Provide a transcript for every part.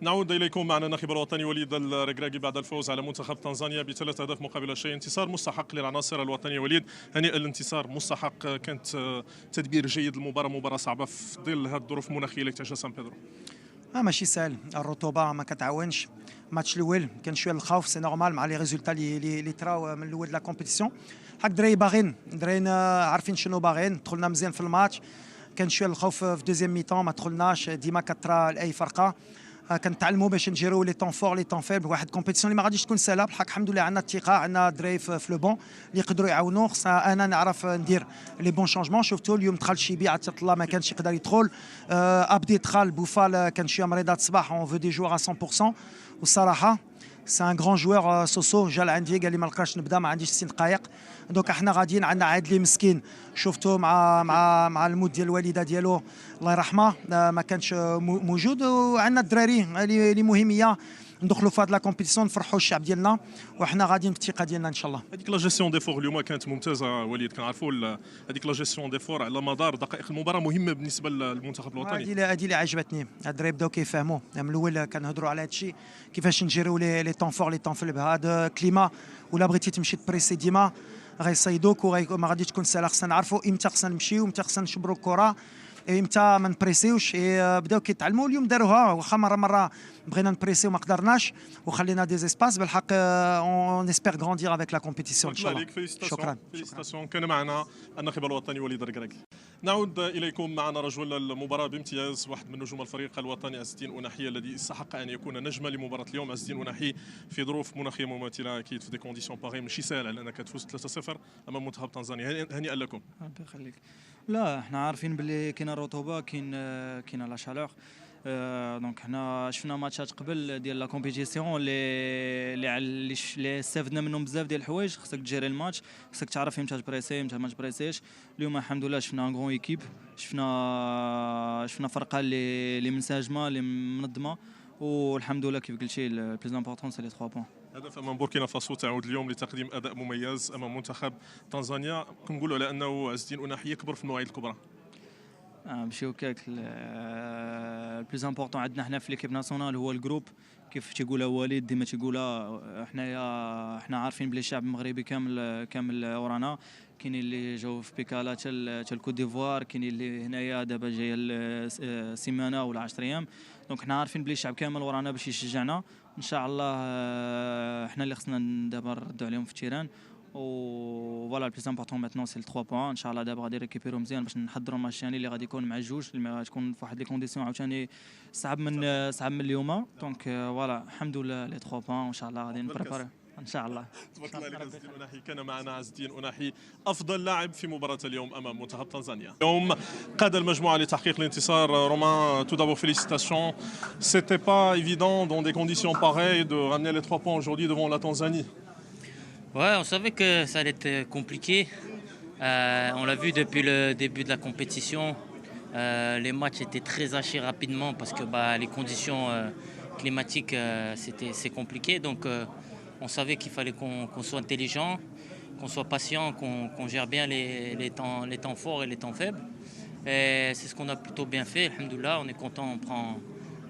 نعود إليكم معنا الناخب الوطني وليد الركراكي بعد الفوز على منتخب تنزانيا ب3 أهداف مقابل لا شيء. انتصار مستحق للعناصر الوطنية. وليد، هنيئا الانتصار مستحق. كانت تدبير جيد للمباراة، مباراة صعبة في ظل هذه الظروف المناخية اللي تعيشها سان بيدرو. ماشي سهل، الرطوبه ما كتعاونش. الماتش الاول كان شويه الخوف، سي نورمال مع لي ريزولتا اللي تراو من الاول لا كومبيتيسيون. حق دراري باغيين عارفين شنو باغيين. دخلنا مزيان في الماتش، كان شويه الخوف في دوزيام ميطون ما دخلناش، ديما كترا لاي فرقه. كنتعلموا باش نجيرو لي طون فور لي طون فيبل. واحد كومبيتيسيون اللي ما غاديش تكون سهله، بالحق الحمد لله عندنا الثقه، عندنا دراري في لو بون اللي يقدروا يعاونوا. خصنا انا نعرف ندير لي بون شونجمون. شفتوا اليوم دخل شيبي عطيه الله ما كانش يقدر يدخل. ابدي دخل، بوفال كان شويه مريضه الصباح. اون فو دي جوغ 100%. والصراحه سي ان غران جوور. سوسو جا لعندي قال لي ما لقاش نبدا، ما عنديش 6 دقائق. دونك احنا غاديين. عندنا عادلي مسكين، شفتو مع الموت ديال الوالده ديالو الله يرحمه ما كانش موجود. وعندنا الدراري اللي مهميه ندخلوا في هذه لا كومبيتيسيون، نفرحوا الشعب ديالنا وحنا غاديين بالثقه ديالنا ان شاء الله. هذيك لا جيستيون دي فور اليوم كانت ممتازه وليد. كنعرفوا هذيك لا جيستيون دي فور على مدار دقائق المباراه مهمه بالنسبه للمنتخب الوطني. هذه اللي عجبتني. الدراري بداو كيفهموا من الاول. كنهضروا على هذا الشيء، كيفاش نجيروا لي طون فور لي طون فيبل. هذا كليما ولا بغيتي تمشي تبريسي ديما غيصيدوك وما غاديش تكون سهله. خصنا نعرفوا امتى خصنا نمشيو وامتى خصنا نشبروا الكره، امتى ما نبريسيوش. بداو كيتعلموا اليوم داروها. واخا مره بغينا نبريسي وما قدرناش وخلينا دي اسباس. بالحق اون اسبير غراندير افيك لا كومبيتيسيون ان شاء الله. شكرا. كان معنا الناخب الوطني وليد الركراكي. نعود اليكم. معنا رجل المباراه بامتياز، واحد من نجوم الفريق الوطني، عز الدين أناحي، الذي استحق ان يكون نجما لمباراه اليوم. عز الدين أناحي في ظروف مناخيه مماثله اكيد، في دي كونديسيون باغي، ماشي سهل على انك تفوز 3-0 امام منتخب تنزانيا. هنيئا لكم. الله يخليك. لا احنا عارفين باللي كاينه الرطوبه، كاينه لا شالور. دونك حنا شفنا ماتشات قبل ديال لا كومبيتيسيون اللي استفدنا منهم بزاف ديال الحوايج. خصك تجيري الماتش، خصك تعرف امتى تبريسي امتى ما تبريسيش. اليوم الحمد لله شفنا ان غون ايكيب، شفنا فرقه اللي منسجمه اللي منظمه، والحمد لله كيف قلتي البليز امبورطون سي لي 3 بوين. هدف امام بوركينا فاسو تعود اليوم لتقديم اداء مميز امام منتخب تنزانيا. كنقولوا على انه عز الدين أناحي يكبر في المواعيد الكبرى. ماشي هكاك. البليز امبورطون عندنا حنا في ليكيب ناسيونال هو الجروب، كيف تيقولها وليد ديما تيقولها. حنا عارفين بلي الشعب المغربي كامل ورانا. كاين اللي جاو في بيكالا حتى الكوت ديفوار، كاين اللي هنايا دابا جايه سيمانه ولا 10 ايام. دونك حنا عارفين بلي الشعب كامل ورانا باش يشجعنا ان شاء الله. حنا اللي خصنا دابا نردوا عليهم في التيران. و فوالا البليس امبورطون ماتنون سي 3 بوان. ان شاء الله دابا غادي ريكيبيرو مزيان باش نحضروا الماتش الثاني اللي غادي يكون مع الجوج، اللي تكون في واحد لي كونديسيون عاوتاني صعب من اليوم. دونك فوالا الحمد لله لي 3 بوان، وان شاء الله غادي نبريباري ان شاء الله. تبارك الله عليك عز الدين أناحي. كان معنا عز الدين أناحي افضل لاعب في مباراه اليوم امام منتخب تنزانيا. اليوم قاد المجموعه لتحقيق الانتصار. رومان, tout d'abord félicitations. C'était pas évident dans des conditions pareilles de ramener les 3 points aujourd'hui devant la Tanzanie. Ouais, on savait que ça allait être compliqué. On l'a vu depuis le début de la compétition. Les matchs étaient très hachés rapidement parce que les conditions climatiques, c'est compliqué. Donc on savait qu'il fallait qu'on soit intelligent, qu'on soit patient, qu'on gère bien les temps forts et les temps faibles. Et c'est ce qu'on a plutôt bien fait. Alhamdoulilah, on est content, on prend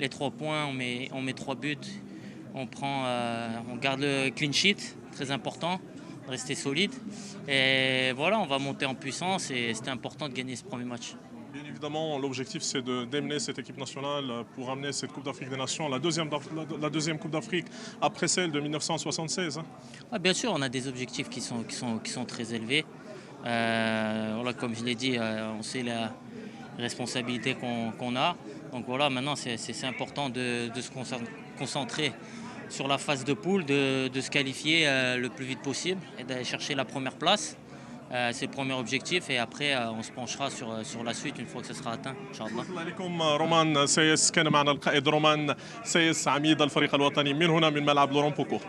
les 3 points, on met 3 buts, on garde le clean sheet, très important, de rester solide. Et voilà, on va monter en puissance et c'était important de gagner ce premier match. Bien évidemment, l'objectif c'est d'amener cette équipe nationale pour amener cette Coupe d'Afrique des Nations, la deuxième Coupe d'Afrique après celle de 1976. Ah, bien sûr, on a des objectifs qui sont très élevés. Voilà, comme je l'ai dit, on sait la responsabilité qu'on a. Donc voilà, maintenant c'est important de se concentrer sur la phase de poule, de se qualifier le plus vite possible et d'aller chercher la première place. C'est le premier objectif et après on se penchera sur la suite une fois que ça sera atteint. Inch'Allah. الله عليكم. رومان سايس كان معنا القائد رومان سايس عميد الفريق الوطني من هنا من ملعب لوران بوكو.